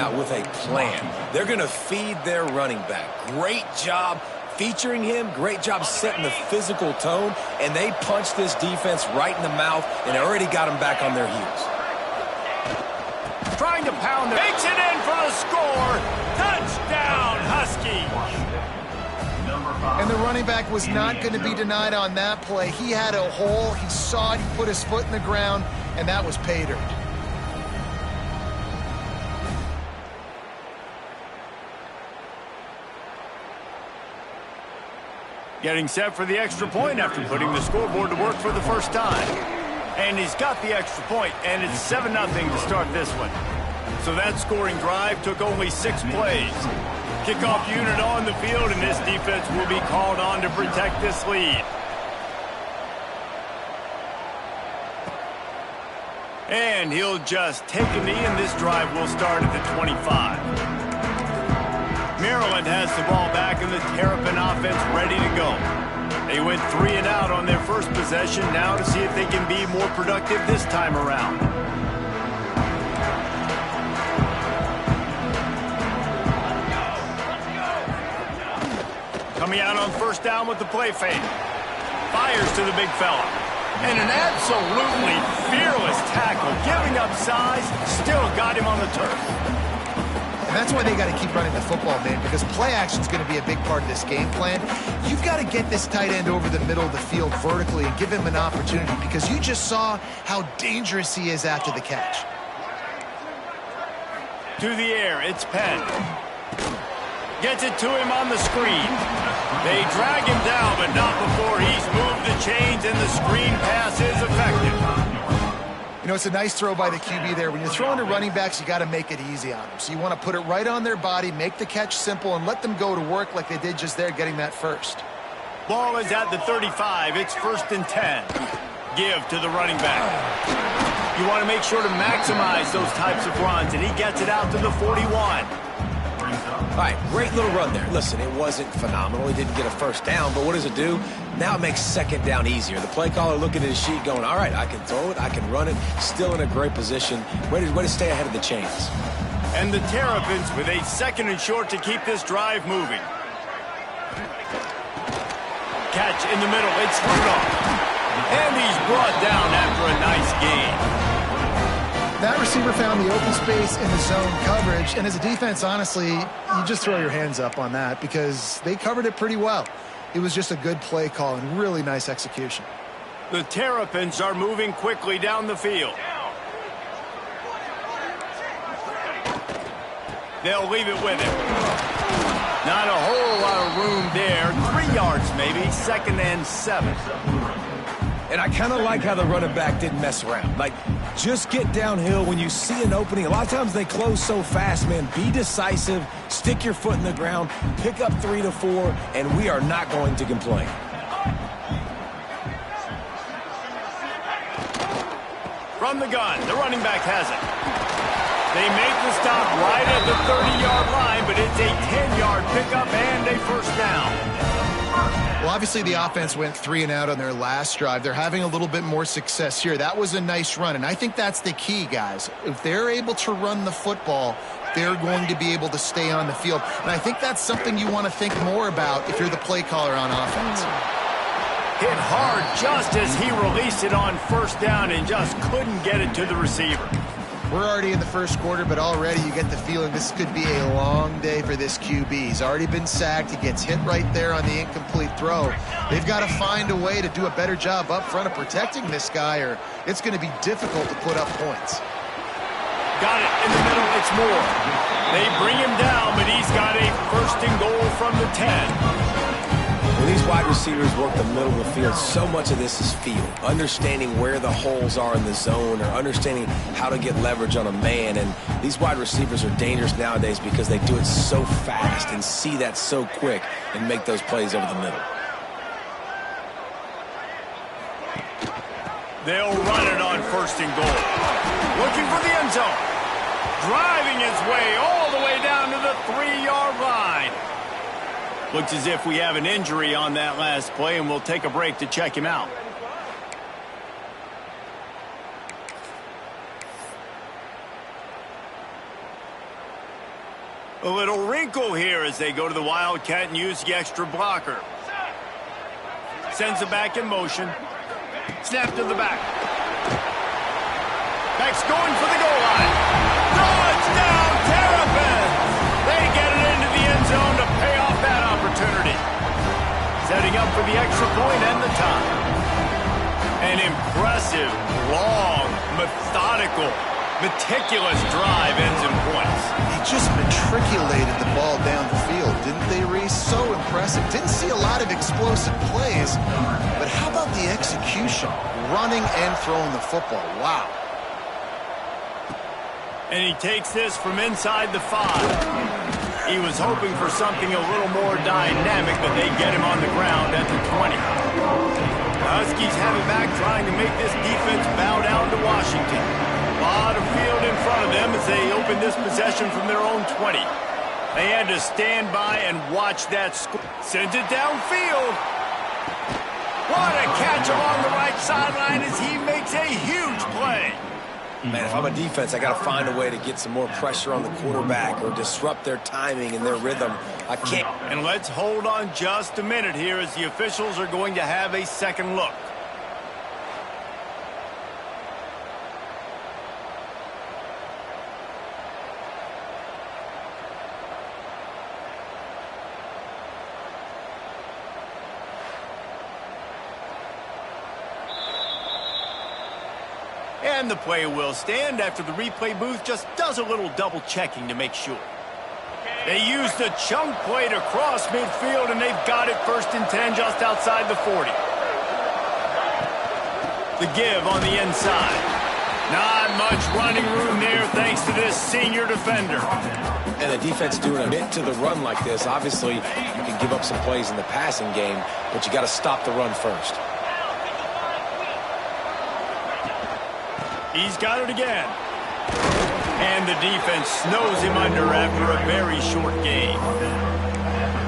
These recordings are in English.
out with a plan. They're going to feed their running back. Great job featuring him. Great job setting the physical tone. And they punched this defense right in the mouth and already got them back on their heels. Trying to pound it. Makes it in for the score. Touchdown, Huskies. And the running back was not going to be denied on that play. He had a hole. He saw it. He put his foot in the ground, and that was pay dirt. Getting set for the extra point after putting the scoreboard to work for the first time. And he's got the extra point, and it's 7-0 to start this one. So that scoring drive took only 6 plays. Kickoff unit on the field, and this defense will be called on to protect this lead. And he'll just take a knee, and this drive will start at the 25. Maryland has the ball back, and the Terrapin offense ready to go. They went 3 and out on their first possession, now to see if they can be more productive this time around. Coming out on first down with the play fake. Fires to the big fella. And an absolutely fearless tackle. Giving up size, still got him on the turf. And that's why they got to keep running the football, man, because play action is going to be a big part of this game plan. You've got to get this tight end over the middle of the field vertically and give him an opportunity, because you just saw how dangerous he is after the catch. To the air, it's Penn. Gets it to him on the screen. They drag him down, but not before he's moved the chains, and the screen pass is effective. You know, it's a nice throw by the QB there. When you're throwing to running backs, you got to make it easy on them. So you want to put it right on their body, make the catch simple, and let them go to work like they did just there, getting that first. Ball is at the 35. It's 1st and 10. Give to the running back. You want to make sure to maximize those types of runs, and he gets it out to the 41. All right, great little run there. Listen, it wasn't phenomenal. He didn't get a first down, but what does it do? Now it makes second down easier. The play caller looking at his sheet going, all right, I can throw it, I can run it, still in a great position. Way to stay ahead of the chains. And the Terrapins with a 2nd and short to keep this drive moving. Catch in the middle, it's Rudolph. And he's brought down after a nice gain. That receiver found the open space in the zone coverage, and as a defense, honestly, you just throw your hands up on that because they covered it pretty well. It was just a good play call and really nice execution. The Terrapins are moving quickly down the field. They'll leave it with him. Not a whole lot of room there. 3 yards maybe, 2nd and 7. And I kind of like how the running back didn't mess around. Like, just get downhill when you see an opening. A lot of times they close so fast, man. Be decisive, stick your foot in the ground, pick up 3 to 4, and we are not going to complain. From the gun, the running back has it. They make the stop right at the 30-yard line, but it's a 10-yard pickup and a first down. Well, obviously the offense went 3 and out on their last drive. They're having a little bit more success here. That was a nice run, and I think that's the key, guys. If they're able to run the football, they're going to be able to stay on the field. And I think that's something you want to think more about if you're the play caller on offense. Hit hard just as he released it on first down and just couldn't get it to the receiver. We're already in the first quarter, but already you get the feeling this could be a long day for this QB. He's already been sacked. He gets hit right there on the incomplete throw. They've got to find a way to do a better job up front of protecting this guy, or it's going to be difficult to put up points. Got it in the middle. It's Moore. They bring him down, but he's got a 1st and goal from the 10. When these wide receivers work the middle of the field, so much of this is feel. Understanding where the holes are in the zone or understanding how to get leverage on a man. And these wide receivers are dangerous nowadays because they do it so fast and see that so quick and make those plays over the middle. They'll run it on 1st and goal. Looking for the end zone. Driving his way all the way down to the 3-yard line. Looks as if we have an injury on that last play, and we'll take a break to check him out. A little wrinkle here as they go to the Wildcat and use the extra blocker. Sends it back in motion. Snap to the back. Back's going for the goal line. Touchdown, Terrapins! They get it into the end zone to pay off that opportunity. Setting up for the extra point and the tie. An impressive, long, methodical, meticulous drive ends in points. They just matriculated the ball down the field, didn't they, Reese? So impressive. Didn't see a lot of explosive plays, but how about the execution? Running and throwing the football. Wow. And he takes this from inside the 5. He was hoping for something a little more dynamic, but they get him on the ground at the 20. The Huskies have it back, trying to make this defense bow down to Washington. A lot of field in front of them as they open this possession from their own 20. They had to stand by and watch that score. Sends it downfield. What a catch along the right sideline as he makes a huge play. Man, if I'm a defense, I got to find a way to get some more pressure on the quarterback or disrupt their timing and their rhythm. I can't. And let's hold on just a minute here as the officials are going to have a second look. And the play will stand after the replay booth just does a little double checking to make sure. They use the chunk play to cross midfield, and they've got it 1st and 10 just outside the 40. The give on the inside. Not much running room there thanks to this senior defender. And the defense doing a bit to the run like this. Obviously, you can give up some plays in the passing game, but you got to stop the run first. He's got it again. And the defense snows him under after a very short game.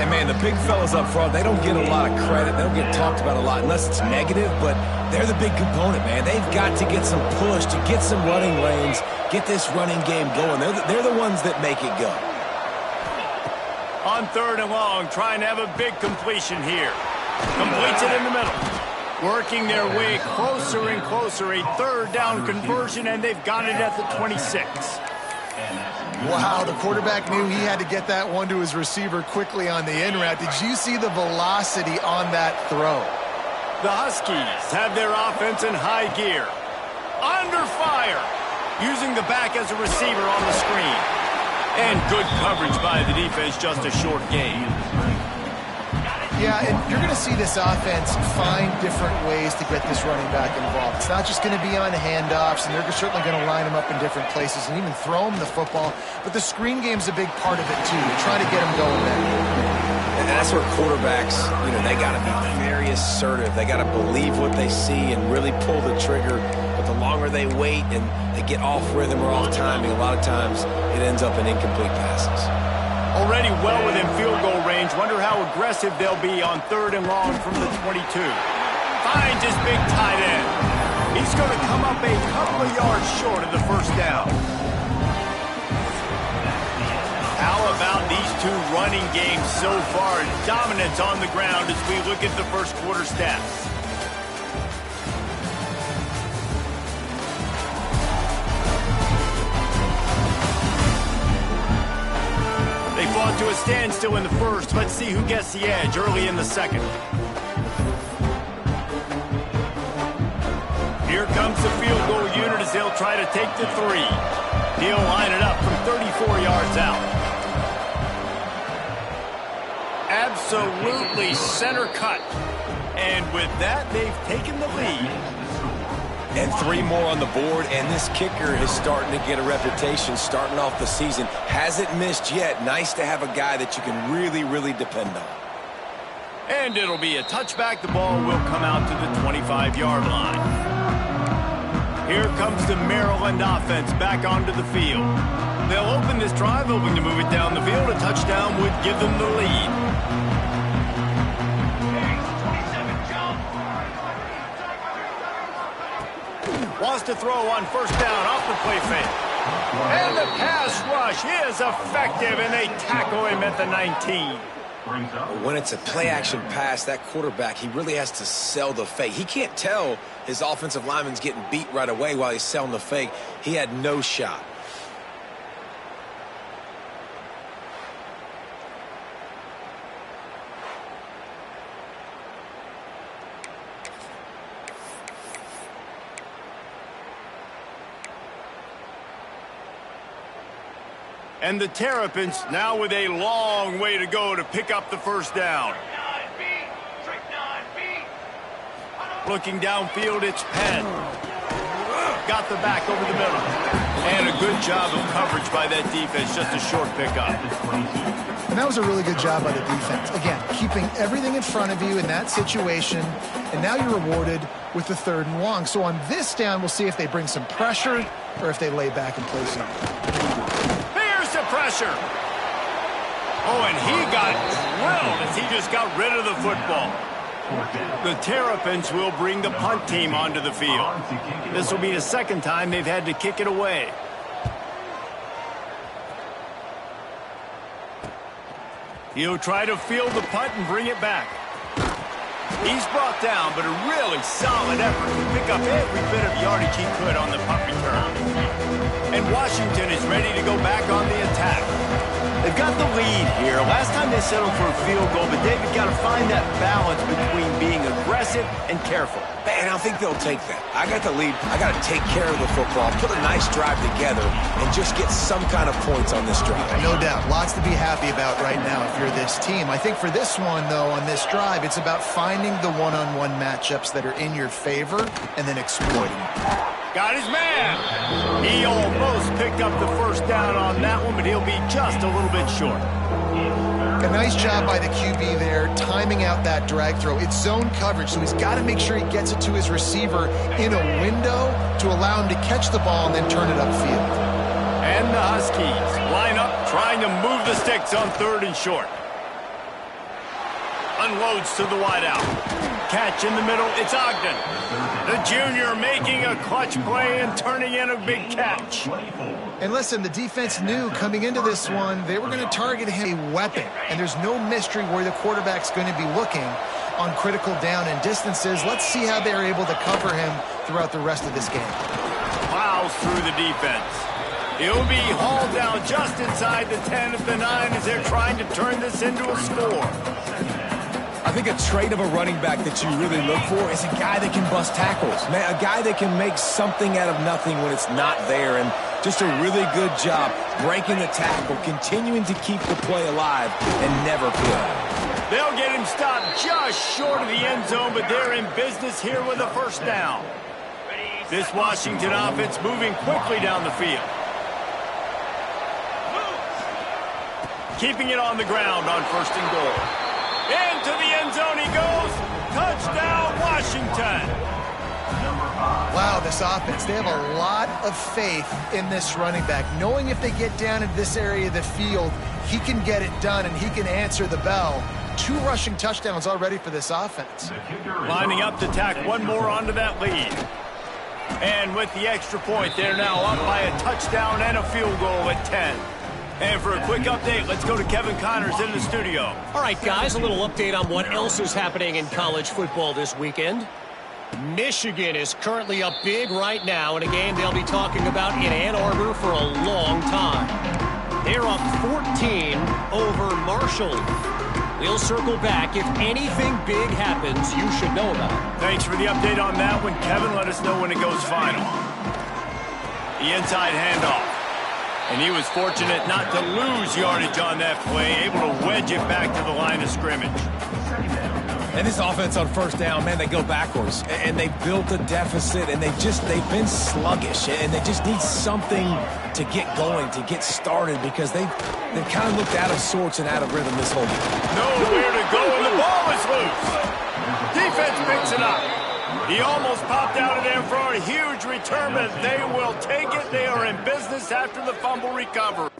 And, man, the big fellas up front, they don't get a lot of credit. They don't get talked about a lot unless it's negative, but they're the big component, man. They've got to get some push, to get some running lanes, get this running game going. They're the ones that make it go. On 3rd and long, trying to have a big completion here. Completes it in the middle. Working their way closer and closer, a 3rd down conversion, and they've got it at the 26. Wow, the quarterback knew he had to get that one to his receiver quickly on the in route. Did you see the velocity on that throw? The Huskies have their offense in high gear. Under fire, using the back as a receiver on the screen. And good coverage by the defense, just a short gain. Yeah, and you're going to see this offense find different ways to get this running back involved. It's not just going to be on handoffs, and they're certainly going to line him up in different places and even throw him the football. But the screen game's a big part of it, too. They're trying to get him going there. And that's where quarterbacks, they got to be very assertive. They got to believe what they see and really pull the trigger. But the longer they wait and they get off rhythm or off timing, a lot of times it ends up in incomplete passes. Already well within field goal range. Wonder how aggressive they'll be on 3rd and long from the 22. Finds his big tight end. He's going to come up a couple of yards short of the 1st down. How about these two running games so far? Dominance on the ground as we look at the 1st quarter stats. They fought to a standstill in the 1st. Let's see who gets the edge early in the 2nd. Here comes the field goal unit as they'll try to take the 3. He'll line it up from 34 yards out. Absolutely center cut. And with that, they've taken the lead. And 3 more on the board, and this kicker is starting to get a reputation starting off the season. Hasn't missed yet. Nice to have a guy that you can really, really depend on. And it'll be a touchback. The ball will come out to the 25-yard line. Here comes the Maryland offense back onto the field. They'll open this drive, hoping to move it down the field. A touchdown would give them the lead. Wants to throw on 1st down off the play fake. And the pass rush is effective, and they tackle him at the 19. When it's a play-action pass, that quarterback, he really has to sell the fake. He can't tell his offensive lineman's getting beat right away while he's selling the fake. He had no shot. And the Terrapins now with a long way to go to pick up the first down. Looking downfield, it's Penn. Got the back over the middle. And a good job of coverage by that defense, just a short pickup. And that was a really good job by the defense. Again, keeping everything in front of you in that situation, and now you're rewarded with the 3rd and long. So on this down, we'll see if they bring some pressure or if they lay back and play something. Here's the pressure. Oh, and he got drilled as he just got rid of the football. The Terrapins will bring the punt team onto the field. This will be the 2nd time they've had to kick it away. He'll try to field the punt and bring it back. He's brought down, but a really solid effort to pick up every bit of yardage he could on the punt return. And Washington is ready to go back on the attack. They've got the lead here. Last time they settled for a field goal, but David got to find that balance between being aggressive and careful. Man, I think they'll take that. I got the lead. I got to take care of the football, put a nice drive together, and just get some kind of points on this drive. No doubt. Lots to be happy about right now if you're this team. I think for this one, though, on this drive, it's about finding the one-on-one matchups that are in your favor and then exploiting them. Got his man. He almost picked up the first down on that one, but he'll be just a little bit short. A nice job by the QB there, timing out that drag throw. It's zone coverage, so he's got to make sure he gets it to his receiver in a window to allow him to catch the ball and then turn it upfield. And the Huskies line up, trying to move the sticks on 3rd and short. Unloads to the wideout. Catch in the middle, it's Ogden. The junior making a clutch play and turning in a big catch. And listen, the defense knew coming into this one, they were going to target him a weapon. And there's no mystery where the quarterback's going to be looking on critical down and distances. Let's see how they're able to cover him throughout the rest of this game. Plows through the defense. He'll be hauled down just inside the 10 of the 9 as they're trying to turn this into a score. I think a trait of a running back that you really look for is a guy that can bust tackles. Man, a guy that can make something out of nothing when it's not there. And just a really good job breaking the tackle, continuing to keep the play alive, and never quit. They'll get him stopped just short of the end zone, but they're in business here with a first down. This Washington offense moving quickly down the field. Keeping it on the ground on 1st and goal. Into the end zone he goes. Touchdown, Washington. Wow, this offense, they have a lot of faith in this running back, knowing if they get down in this area of the field, he can get it done and he can answer the bell. 2 rushing touchdowns already for this offense. Lining up to tack one more onto that lead. And with the extra point, they're now up by a touchdown and a field goal at 10. And for a quick update, let's go to Kevin Connors in the studio. All right, guys, a little update on what else is happening in college football this weekend. Michigan is currently up big right now in a game they'll be talking about in Ann Arbor for a long time. They're up 14 over Marshall. We'll circle back. If anything big happens, you should know about it. Thanks for the update on that one, Kevin. Let us know when it goes final. The inside handoff. And he was fortunate not to lose yardage on that play, able to wedge it back to the line of scrimmage. And this offense on 1st down, man, they go backwards. And they built a deficit, and they've been sluggish. And they just need something to get going, to get started, because they've kind of looked out of sorts and out of rhythm this whole game. Nowhere to go, and the ball is loose. Defense picks it up. He almost popped out of there for a huge return, but they will take it. They are in business after the fumble recovery.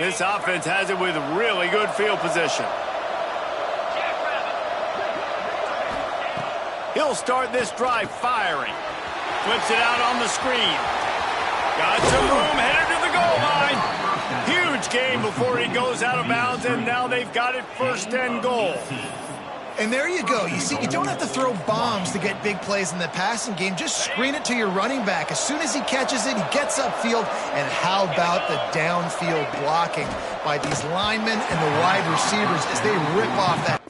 This offense has it with really good field position. He'll start this drive firing. Flips it out on the screen. Got some room, headed to the goal line. Huge gain before he goes out of bounds, and now they've got it 1st and goal. And there you go. You see, you don't have to throw bombs to get big plays in the passing game. Just screen it to your running back. As soon as he catches it, he gets upfield. And how about the downfield blocking by these linemen and the wide receivers as they rip off that.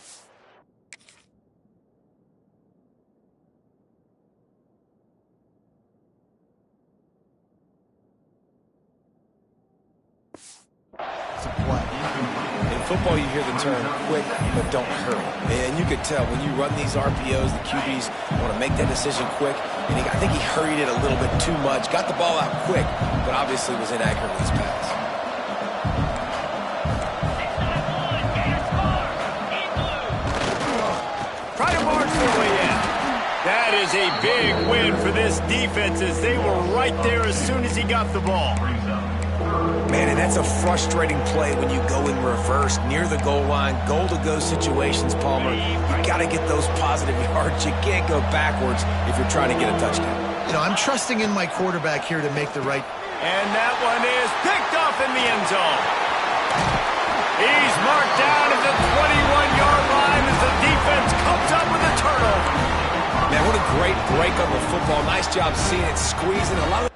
In football, you hear the term quick, but don't hurry. And you could tell when you run these RPOs, the QBs want to make that decision quick. And I think he hurried it a little bit too much. Got the ball out quick, but obviously was inaccurate with his pass. Try to march their way in. That is a big win for this defense as they were right there as soon as he got the ball. Man, and that's a frustrating play when you go in reverse near the goal line, goal-to-go situations, Palmer. You got to get those positive yards. You can't go backwards if you're trying to get a touchdown. You know, I'm trusting in my quarterback here to make the right. And that one is picked off in the end zone. He's marked down at the 21-yard line as the defense comes up with a turnover. Man, what a great break on the football. Nice job seeing it, squeezing a lot of.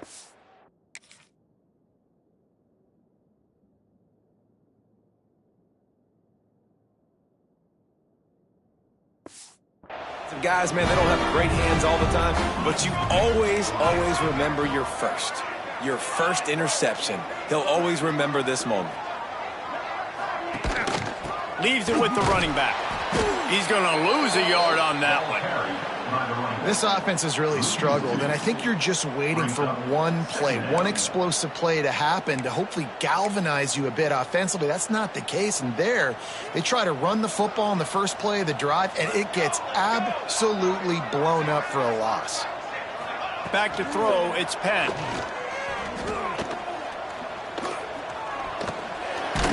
Guys, man, they don't have great hands all the time, but you always remember your first interception. He'll always remember this moment. Leaves it with the running back. He's going to lose a yard on that one. This offense has really struggled, and I think you're just waiting for one play, one explosive play to happen to hopefully galvanize you a bit offensively. That's not the case, and there they try to run the football in the first play of the drive, and it gets absolutely blown up for a loss. Back to throw, it's Penn.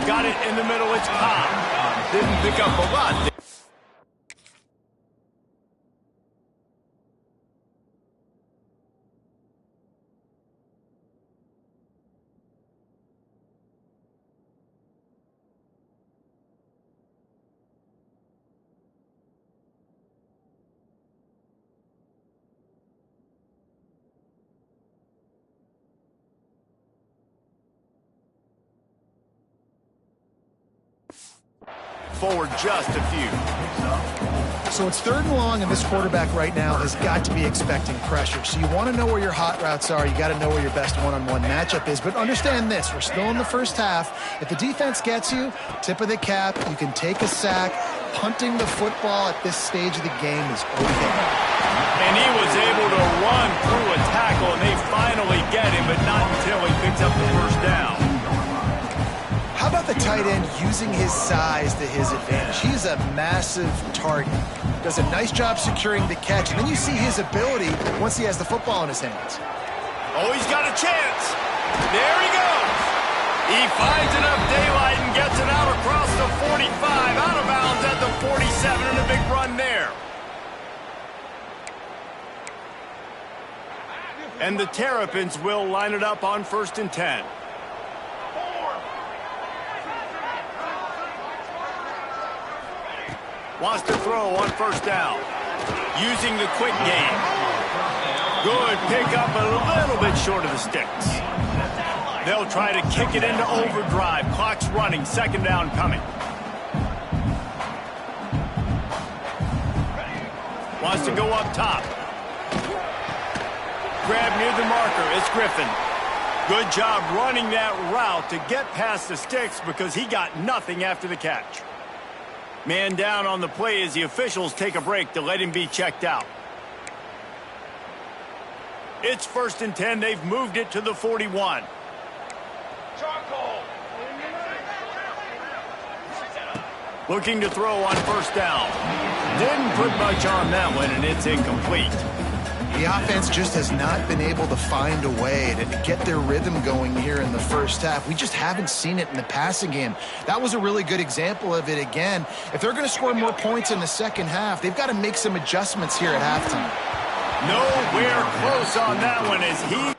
Got it in the middle, it's Cobb. Didn't pick up a lot. Forward just a few. So it's 3rd and long, and this quarterback right now has got to be expecting pressure. So you want to know where your hot routes are. You got to know where your best one-on-one matchup is. But understand this, we're still in the first half. If the defense gets you, tip of the cap, you can take a sack. Punting the football at this stage of the game is okay. And he was able to run through a tackle, and they finally get him, but not until he picks up the first down. How about the tight end using his size to his advantage? He's a massive target. Does a nice job securing the catch. And then you see his ability once he has the football in his hands. Oh, he's got a chance. There he goes. He finds enough daylight and gets it out across the 45, out of bounds at the 47, and a big run there. And the Terrapins will line it up on 1st and 10. Wants to throw on 1st down. Using the quick game. Good pickup, a little bit short of the sticks. They'll try to kick it into overdrive. Clock's running. 2nd down coming. Wants to go up top. Grab near the marker. It's Griffin. Good job running that route to get past the sticks because he got nothing after the catch. Man down on the play as the officials take a break to let him be checked out. It's 1st and 10. They've moved it to the 41. Looking to throw on 1st down. Didn't put much on that one, and it's incomplete. The offense just has not been able to find a way to get their rhythm going here in the first half. We just haven't seen it in the passing game. That was a really good example of it again. If they're going to score more points in the second half, they've got to make some adjustments here at halftime. Nowhere close on that one as he...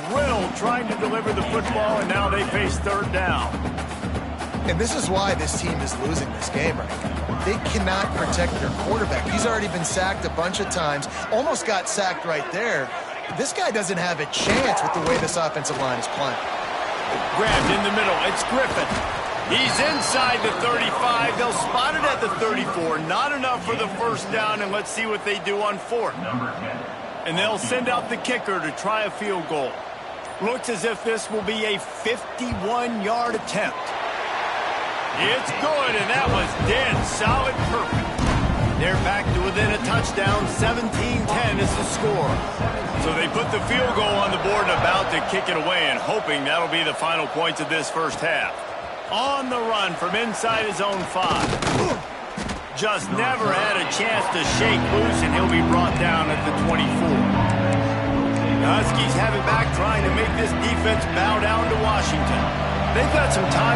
drilled trying to deliver the football, and now they face third down. And this is why this team is losing this game right now. They cannot protect their quarterback. He's already been sacked a bunch of times, almost got sacked right there. This guy doesn't have a chance with the way this offensive line is playing. Grabbed in the middle. It's Griffin. He's inside the 35. They'll spot it at the 34. Not enough for the first down, and let's see what they do on fourth. And they'll send out the kicker to try a field goal. Looks as if this will be a 51-yard attempt. It's good, and that was dead solid perfect. They're back to within a touchdown. 17-10 is the score. So they put the field goal on the board and about to kick it away, and hoping that'll be the final points of this first half. On the run from inside his own 5. Just never had a chance to shake loose, and he'll be brought down at the 24. The Huskies have it back, trying to make this defense bow down to Washington. They've got some time.